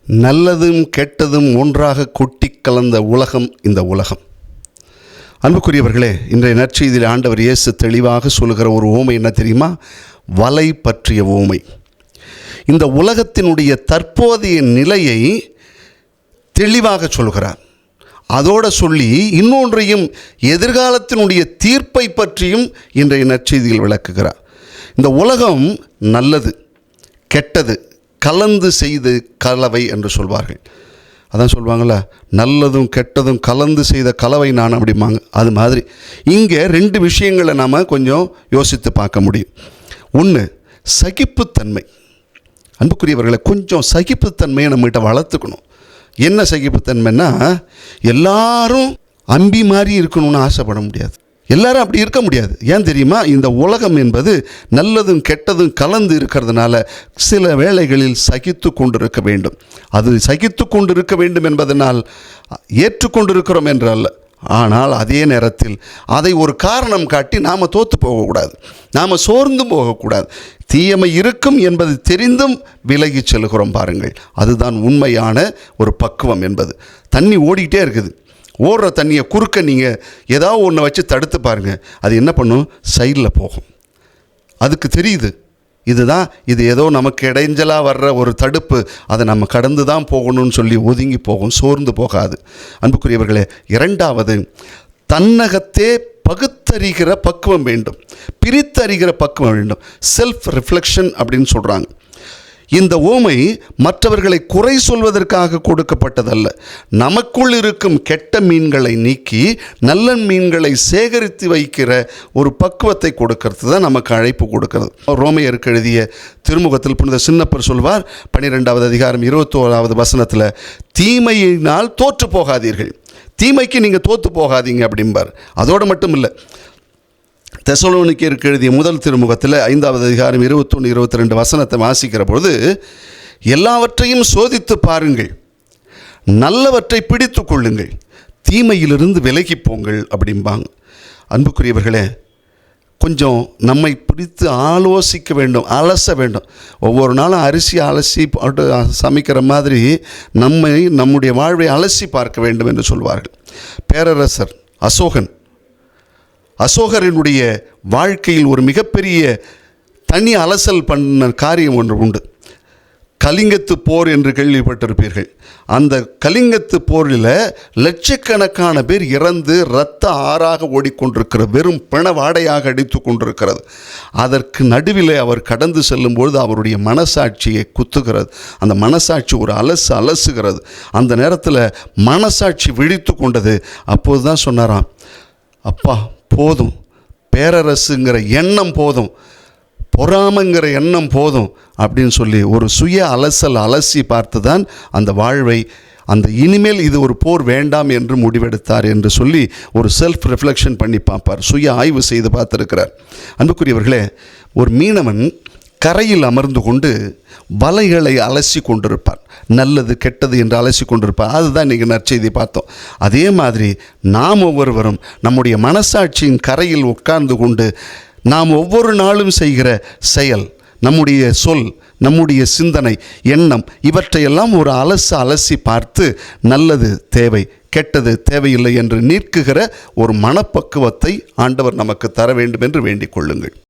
நல்லதும் கெட்டதும் ஒன்றாக கொட்டி கலந்த உலகம் இந்த உலகம். அன்புக்குரியவர்களே, இன்றைய நற்செய்தியில் ஆண்டவர் இயேசு தெளிவாக சொல்லுகிற ஒரு உவமை என்ன தெரியுமா? வலை பற்றிய உவமை. இந்த உலகத்தினுடைய தற்போதைய நிலையை தெளிவாக சொல்கிறார். அதோடு சொல்லி இன்னொன்றையும், எதிர்காலத்தினுடைய தீர்ப்பை பற்றியும் இன்றைய நற்செய்தியில் விளக்குகிறார். இந்த உலகம் நல்லது கெட்டது கலந்து செய்து கலவை என்று சொல்வார்கள். அதான் சொல்லுவாங்கள்ல, நல்லதும் கெட்டதும் கலந்து செய்த கலவை நான் அப்படிம்பாங்க. அது மாதிரி இங்கே ரெண்டு விஷயங்களை நாம் கொஞ்சம் யோசித்து பார்க்க முடியும். ஒன்று, சகிப்புத்தன்மை. அன்புக்குரியவர்களை, கொஞ்சம் சகிப்புத்தன்மையை நம்மகிட்ட வளர்த்துக்கணும். என்ன சகிப்புத்தன்மைன்னா, எல்லாரும் அம்பி மாதிரி இருக்கணும்னு ஆசைப்பட முடியாது. எல்லாரும் அப்படி இருக்க முடியாது. ஏன் தெரியுமா? இந்த உலகம் என்பது நல்லதும் கெட்டதும் கலந்து இருக்கிறதுனால சில வேளைகளில் சகித்து கொண்டிருக்க வேண்டும். அது சகித்து கொண்டிருக்க வேண்டும் என்பதனால் ஏற்றுக்கொண்டிருக்கிறோம் என்று அல்ல. ஆனால் அதே நேரத்தில் அதை ஒரு காரணம் காட்டி நாம் தோற்று போகக்கூடாது, நாம் சோர்ந்தும் போகக்கூடாது. தீயமை இருக்கும் என்பது தெரிந்தும் விலகி செல்கிறோம் பாருங்கள். அதுதான் உண்மையான ஒரு பக்குவம் என்பது. தண்ணி ஓடிக்கிட்டே இருக்குது. ஓடுற தண்ணியை குறுக்க நீங்கள் ஏதாவது ஒன்று வச்சு தடுத்து பாருங்கள், அது என்ன பண்ணும்? சைடில் போகும். அதுக்கு தெரியுது இது ஏதோ நமக்கு இடைஞ்சலாக வர்ற ஒரு தடுப்பு, அதை நம்ம கடந்து தான் போகணும்னு சொல்லி ஒதுங்கி போகும், சோர்ந்து போகாது. அன்புக்குரியவர்களே, இரண்டாவது, தன்னகத்தே பகுத்தறிகிற பக்குவம் வேண்டும், பிரித்தறிகிற பக்குவம் வேண்டும். செல்ஃப் ரிஃப்ளெக்ஷன் அப்படின்னு சொல்கிறாங்க. இந்த ஓமை மற்றவர்களை குறை சொல்வதற்காக கொடுக்கப்பட்டதல்ல. நமக்குள் இருக்கும் கெட்ட மீன்களை நீக்கி நல்ல மீன்களை சேகரித்து வைக்கிற ஒரு பக்குவத்தை கொடுக்கறது தான் நமக்கு அழைப்பு கொடுக்கிறது. ரோமையருக்கு எழுதிய திருமுகத்தில் புனித சின்னப்பர் சொல்வார், 12வது அதிகாரம் 21வது வசனத்தில், தீமையினால் தோற்று போகாதீர்கள், தீமைக்கு நீங்கள் தோற்று போகாதீங்க அப்படிம்பார். அதோடு மட்டும் இல்லை, தெசலோனிக்கேயருக்கு எழுதிய முதல் திருமுகத்தில் 5வது அதிகாரம் 21-22 வசனத்தை வாசிக்கிற பொழுது, எல்லாவற்றையும் சோதித்து பாருங்கள், நல்லவற்றை பிடித்து கொள்ளுங்கள், தீமையிலிருந்து விலகி போங்கள் அப்படிம்பாங்க. அன்புக்குரியவர்களே, கொஞ்சம் நம்மை பிடித்து ஆலோசிக்க வேண்டும், அலச வேண்டும். ஒவ்வொரு நாளும் அரிசி அலசி போட்டு சமைக்கிற மாதிரி நம்முடைய வாழ்வை அலசி பார்க்க வேண்டும் என்று சொல்வார்கள். பேரரசர் அசோகரினுடைய வாழ்க்கையில் ஒரு மிகப்பெரிய தனி அலசல் பண்ண காரியம் ஒன்று உண்டு. கலிங்கத்து போர் என்று கேள்விப்பட்டிருப்பீர்கள். அந்த கலிங்கத்து போரில் லட்சக்கணக்கான பேர் இறந்து இரத்த ஆறாக ஓடிக்கொண்டிருக்கிற, வெறும் பிணவாடையாக அடித்து கொண்டிருக்கிறது. அதற்கு நடுவில் அவர் கடந்து செல்லும்பொழுது அவருடைய மனசாட்சியை குத்துகிறது. அந்த மனசாட்சி ஒரு அலசுகிறது. அந்த நேரத்தில் மனசாட்சி விழித்து கொண்டது. அப்போது தான் சொன்னாராம், அப்பா போதும், பேரரசுங்கிற எண்ணம் போதும், பொறாமைங்கிற எண்ணம் போதும் அப்படின்னு சொல்லி ஒரு சுய அலசி பார்த்து தான் அந்த வாழ்வை, அந்த இனிமேல் இது ஒரு போர் வேண்டாம் என்று முடிவெடுத்தார் என்று சொல்லி ஒரு செல்ஃப் ரிஃப்ளெக்ஷன் பண்ணி பார்ப்பார், சுய ஆய்வு செய்து பார்த்துருக்கிறார். அன்புக்குரியவர்களே, ஒரு மீனவன் கரையில் அமர்ந்து கொண்டு வலைகளை அலசி கொண்டிருப்பார், நல்லது கெட்டது என்று அலசி கொண்டிருப்பார். அதுதான் இன்றைக்கி நற்செய்தி பார்த்தோம். அதே மாதிரி நாம் ஒவ்வொருவரும் நம்முடைய மனசாட்சியின் கரையில் உட்கார்ந்து கொண்டு நாம் ஒவ்வொரு நாளும் செய்கிற செயல், நம்முடைய சொல், நம்முடைய சிந்தனை, எண்ணம், இவற்றையெல்லாம் ஒரு அலசி பார்த்து நல்லது தேவை, கெட்டது தேவையில்லை என்று நீக்குகிற ஒரு மனப்பக்குவத்தை ஆண்டவர் நமக்கு தர வேண்டும் என்று வேண்டிக் கொள்ளுங்கள்.